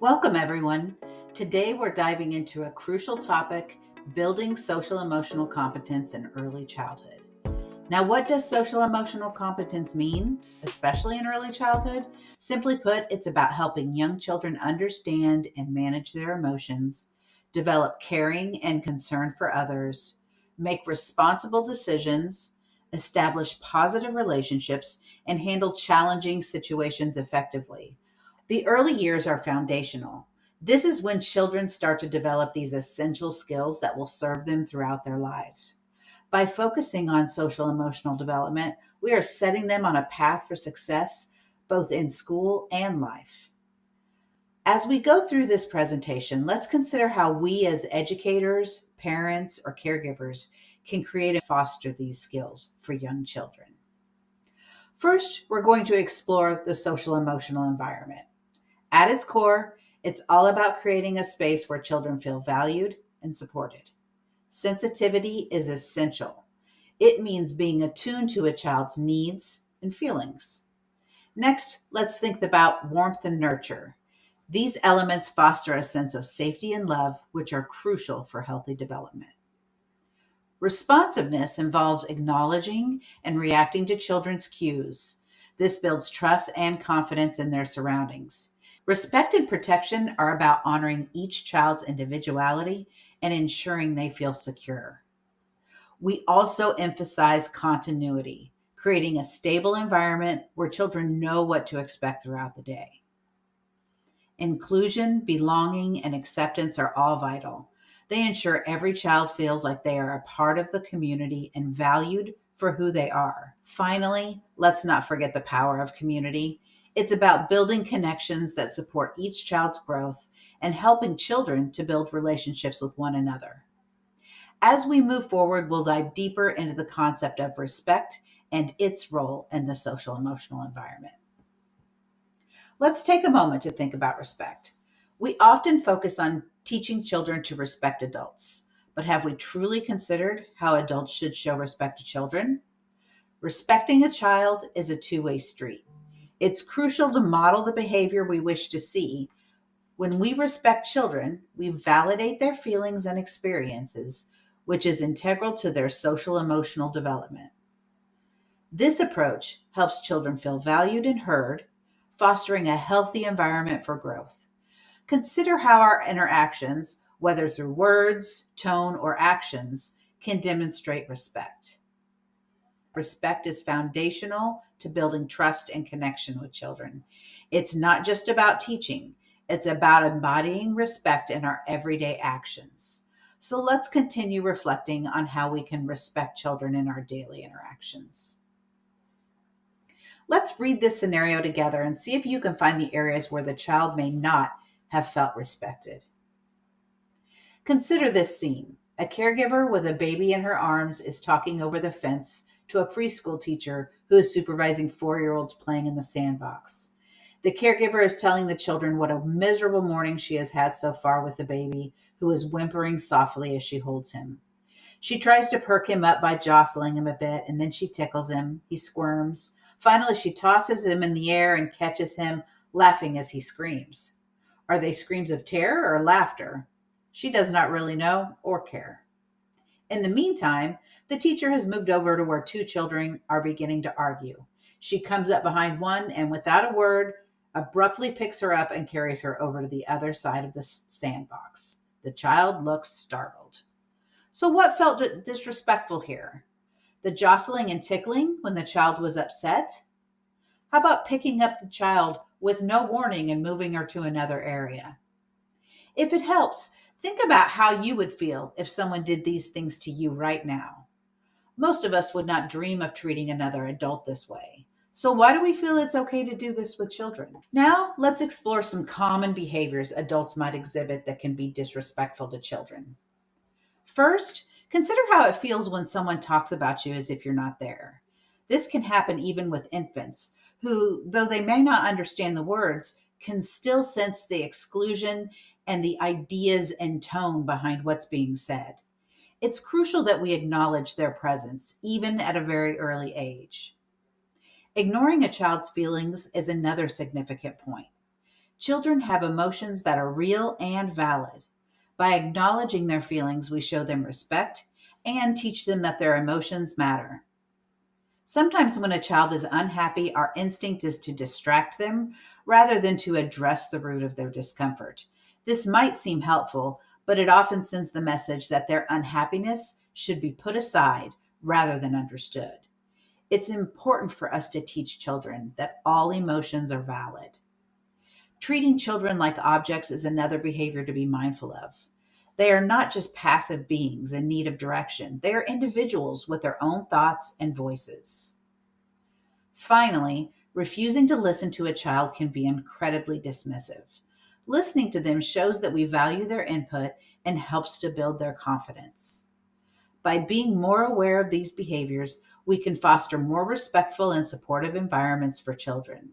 Welcome, everyone. Today, we're diving into a crucial topic: building social emotional competence in early childhood. Now, what does social emotional competence mean, especially in early childhood? Simply put, it's about helping young children understand and manage their emotions, develop caring and concern for others, make responsible decisions, establish positive relationships, and handle challenging situations effectively. The early years are foundational. This is when children start to develop these essential skills that will serve them throughout their lives. By focusing on social emotional development, we are setting them on a path for success both in school and life. As we go through this presentation, let's consider how we as educators, parents, or caregivers can create and foster these skills for young children. First, we're going to explore the social emotional environment. At its core, it's all about creating a space where children feel valued and supported. Sensitivity is essential. It means being attuned to a child's needs and feelings. Next, let's think about warmth and nurture. These elements foster a sense of safety and love, which are crucial for healthy development. Responsiveness involves acknowledging and reacting to children's cues. This builds trust and confidence in their surroundings. Respect and protection are about honoring each child's individuality and ensuring they feel secure. We also emphasize continuity, creating a stable environment where children know what to expect throughout the day. Inclusion, belonging, and acceptance are all vital. They ensure every child feels like they are a part of the community and valued for who they are. Finally, let's not forget the power of community. It's about building connections that support each child's growth and helping children to build relationships with one another. As we move forward, we'll dive deeper into the concept of respect and its role in the social emotional environment. Let's take a moment to think about respect. We often focus on teaching children to respect adults, but have we truly considered how adults should show respect to children? Respecting a child is a two-way street. It's crucial to model the behavior we wish to see. When we respect children, we validate their feelings and experiences, which is integral to their social emotional development. This approach helps children feel valued and heard, fostering a healthy environment for growth. Consider how our interactions, whether through words, tone, or actions, can demonstrate respect. Respect is foundational to building trust and connection with children. It's not just about teaching, it's about embodying respect in our everyday actions. So let's continue reflecting on how we can respect children in our daily interactions. Let's read this scenario together and see if you can find the areas where the child may not have felt respected. Consider this scene. A caregiver with a baby in her arms is talking over the fence to a preschool teacher who is supervising 4-year-olds playing in the sandbox. The caregiver is telling the children what a miserable morning she has had so far with the baby, who is whimpering softly as she holds him. She tries to perk him up by jostling him a bit, and then she tickles him. He squirms. Finally, she tosses him in the air and catches him, laughing as he screams. Are they screams of terror or laughter? She does not really know or care. In the meantime, the teacher has moved over to where two children are beginning to argue. She comes up behind one and, without a word, abruptly picks her up and carries her over to the other side of the sandbox. The child looks startled. So what felt disrespectful here? The jostling and tickling when the child was upset? How about picking up the child with no warning and moving her to another area? If it helps, think about how you would feel if someone did these things to you right now. Most of us would not dream of treating another adult this way. So why do we feel it's okay to do this with children? Now, let's explore some common behaviors adults might exhibit that can be disrespectful to children. First, consider how it feels when someone talks about you as if you're not there. This can happen even with infants, who, though they may not understand the words, can still sense the exclusion and the ideas and tone behind what's being said. It's crucial that we acknowledge their presence, even at a very early age. Ignoring a child's feelings is another significant point. Children have emotions that are real and valid. By acknowledging their feelings, we show them respect and teach them that their emotions matter. Sometimes, when a child is unhappy, our instinct is to distract them rather than to address the root of their discomfort. This might seem helpful, but it often sends the message that their unhappiness should be put aside rather than understood. It's important for us to teach children that all emotions are valid. Treating children like objects is another behavior to be mindful of. They are not just passive beings in need of direction, they are individuals with their own thoughts and voices. Finally, refusing to listen to a child can be incredibly dismissive. Listening to them shows that we value their input and helps to build their confidence. By being more aware of these behaviors, we can foster more respectful and supportive environments for children.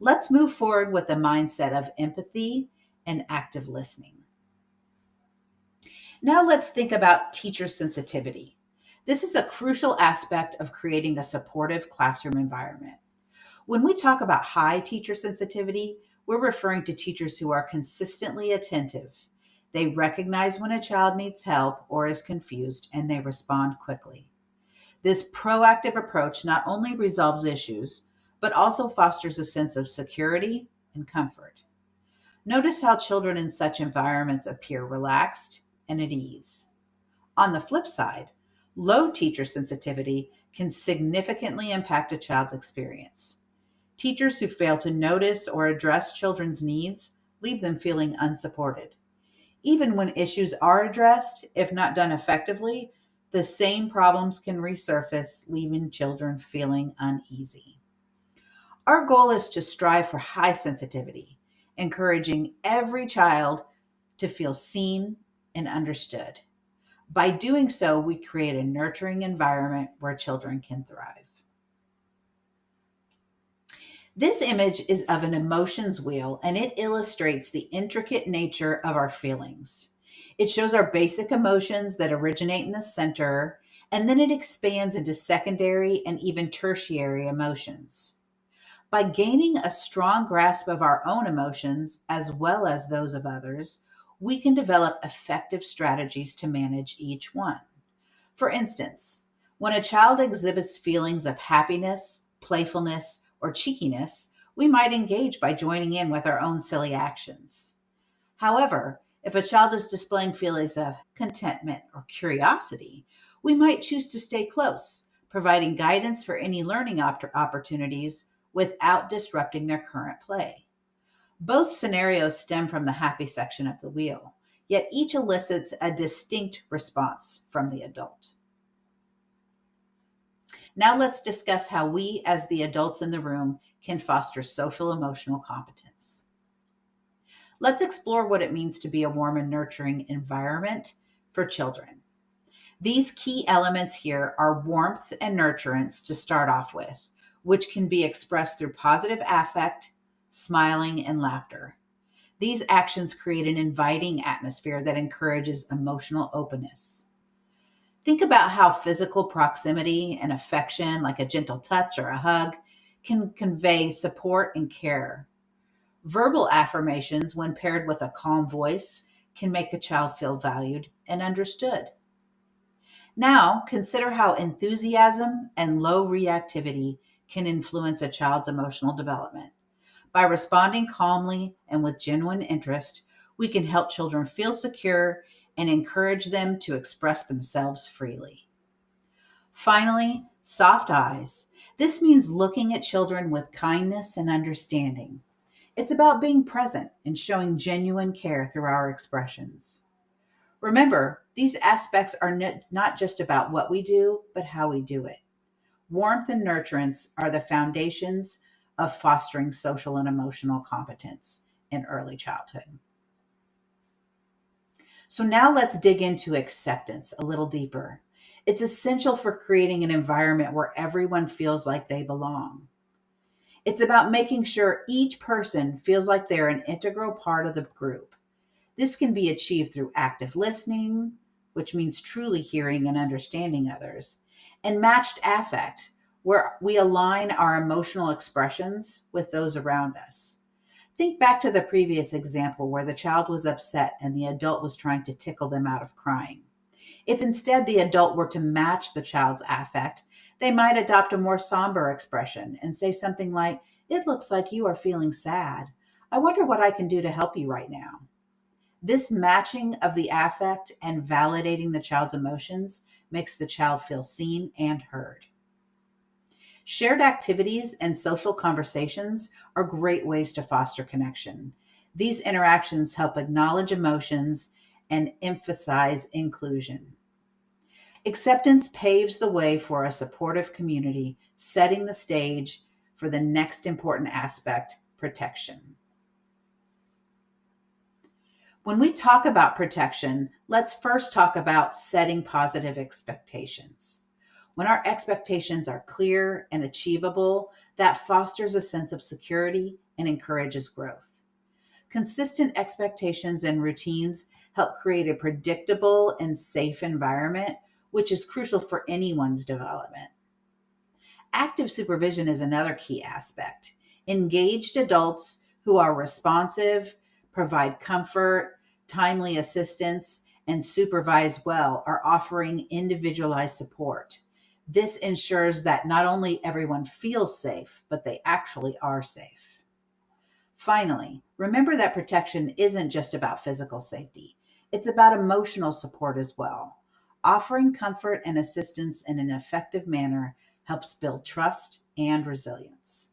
Let's move forward with a mindset of empathy and active listening. Now let's think about teacher sensitivity. This is a crucial aspect of creating a supportive classroom environment. When we talk about high teacher sensitivity, we're referring to teachers who are consistently attentive. They recognize when a child needs help or is confused, and they respond quickly. This proactive approach not only resolves issues, but also fosters a sense of security and comfort. Notice how children in such environments appear relaxed and at ease. On the flip side, low teacher sensitivity can significantly impact a child's experience. Teachers who fail to notice or address children's needs leave them feeling unsupported. Even when issues are addressed, if not done effectively, the same problems can resurface, leaving children feeling uneasy. Our goal is to strive for high sensitivity, encouraging every child to feel seen and understood. By doing so, we create a nurturing environment where children can thrive. This image is of an emotions wheel, and it illustrates the intricate nature of our feelings. It shows our basic emotions that originate in the center, and then it expands into secondary and even tertiary emotions. By gaining a strong grasp of our own emotions as well as those of others, we can develop effective strategies to manage each one. For instance, when a child exhibits feelings of happiness, playfulness, or cheekiness, we might engage by joining in with our own silly actions. However, if a child is displaying feelings of contentment or curiosity, we might choose to stay close, providing guidance for any learning opportunities without disrupting their current play. Both scenarios stem from the happy section of the wheel, yet each elicits a distinct response from the adult. Now let's discuss how we, as the adults in the room, can foster social emotional competence. Let's explore what it means to be a warm and nurturing environment for children. These key elements here are warmth and nurturance to start off with, which can be expressed through positive affect, smiling, and laughter. These actions create an inviting atmosphere that encourages emotional openness. Think about how physical proximity and affection, like a gentle touch or a hug, can convey support and care. Verbal affirmations, when paired with a calm voice, can make a child feel valued and understood. Now, consider how enthusiasm and low reactivity can influence a child's emotional development. By responding calmly and with genuine interest, we can help children feel secure and encourage them to express themselves freely. Finally, soft eyes. This means looking at children with kindness and understanding. It's about being present and showing genuine care through our expressions. Remember, these aspects are not just about what we do, but how we do it. Warmth and nurturance are the foundations of fostering social and emotional competence in early childhood. So now let's dig into acceptance a little deeper. It's essential for creating an environment where everyone feels like they belong. It's about making sure each person feels like they're an integral part of the group. This can be achieved through active listening, which means truly hearing and understanding others, and matched affect, where we align our emotional expressions with those around us. Think back to the previous example where the child was upset and the adult was trying to tickle them out of crying. If instead the adult were to match the child's affect, they might adopt a more somber expression and say something like, "It looks like you are feeling sad. I wonder what I can do to help you right now." This matching of the affect and validating the child's emotions makes the child feel seen and heard. Shared activities and social conversations are great ways to foster connection. These interactions help acknowledge emotions and emphasize inclusion. Acceptance paves the way for a supportive community, setting the stage for the next important aspect, protection. When we talk about protection, let's first talk about setting positive expectations. When our expectations are clear and achievable, that fosters a sense of security and encourages growth. Consistent expectations and routines help create a predictable and safe environment, which is crucial for anyone's development. Active supervision is another key aspect. Engaged adults who are responsive, provide comfort, timely assistance, and supervise well are offering individualized support. This ensures that not only everyone feels safe, but they actually are safe. Finally, remember that protection isn't just about physical safety. It's about emotional support as well. Offering comfort and assistance in an effective manner helps build trust and resilience.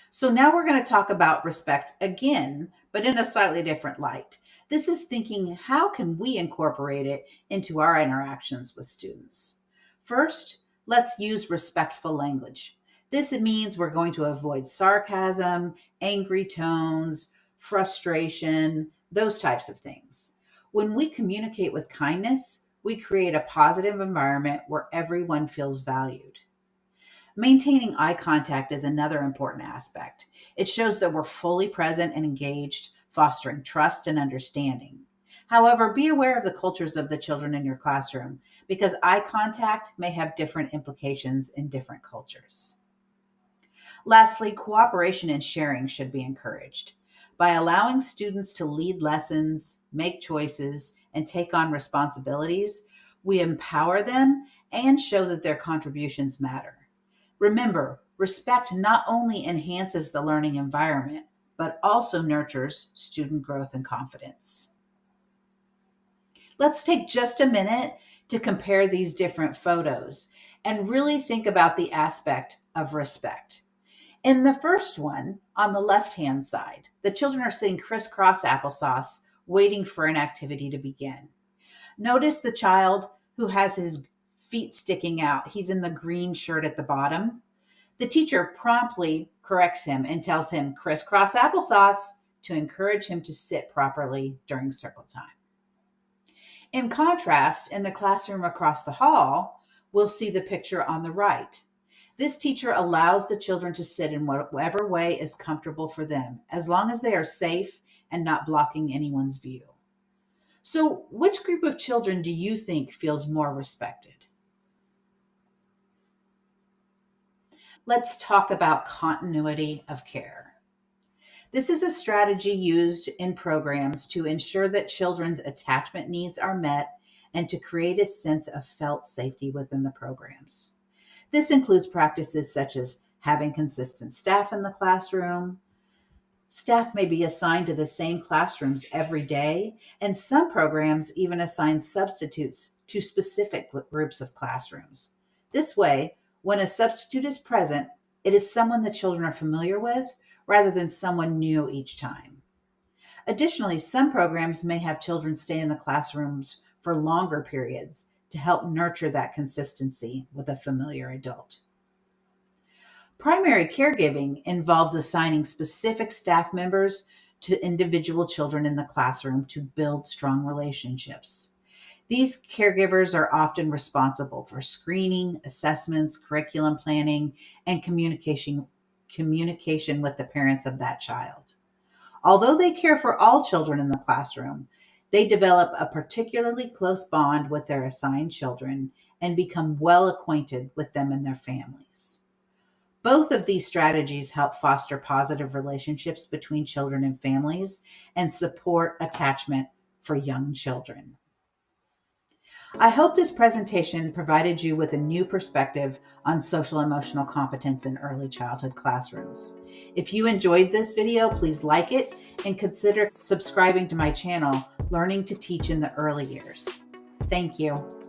So now we're going to talk about respect again, but in a slightly different light. This is thinking, how can we incorporate it into our interactions with students? First, let's use respectful language. This means we're going to avoid sarcasm, angry tones, frustration, those types of things. When we communicate with kindness, we create a positive environment where everyone feels valued. Maintaining eye contact is another important aspect. It shows that we're fully present and engaged, fostering trust and understanding. However, be aware of the cultures of the children in your classroom because eye contact may have different implications in different cultures. Lastly, cooperation and sharing should be encouraged. By allowing students to lead lessons, make choices, and take on responsibilities, we empower them and show that their contributions matter. Remember, respect not only enhances the learning environment, but also nurtures student growth and confidence. Let's take just a minute to compare these different photos and really think about the aspect of respect. In the first one, on the left-hand side, the children are sitting crisscross applesauce, waiting for an activity to begin. Notice the child who has his feet sticking out. He's in the green shirt at the bottom. The teacher promptly corrects him and tells him crisscross applesauce to encourage him to sit properly during circle time. In contrast, in the classroom across the hall, we'll see the picture on the right. This teacher allows the children to sit in whatever way is comfortable for them, as long as they are safe and not blocking anyone's view. So, which group of children do you think feels more respected? Let's talk about continuity of care. This is a strategy used in programs to ensure that children's attachment needs are met and to create a sense of felt safety within the programs. This includes practices such as having consistent staff in the classroom. Staff may be assigned to the same classrooms every day, and some programs even assign substitutes to specific groups of classrooms. This way, when a substitute is present, it is someone the children are familiar with rather than someone new each time. Additionally, some programs may have children stay in the classrooms for longer periods to help nurture that consistency with a familiar adult. Primary caregiving involves assigning specific staff members to individual children in the classroom to build strong relationships. These caregivers are often responsible for screening, assessments, curriculum planning, and communication with the parents of that child. Although they care for all children in the classroom, they develop a particularly close bond with their assigned children and become well acquainted with them and their families. Both of these strategies help foster positive relationships between children and families and support attachment for young children. I hope this presentation provided you with a new perspective on social emotional competence in early childhood classrooms. If you enjoyed this video, please like it and consider subscribing to my channel, Learning to Teach in the Early Years. Thank you.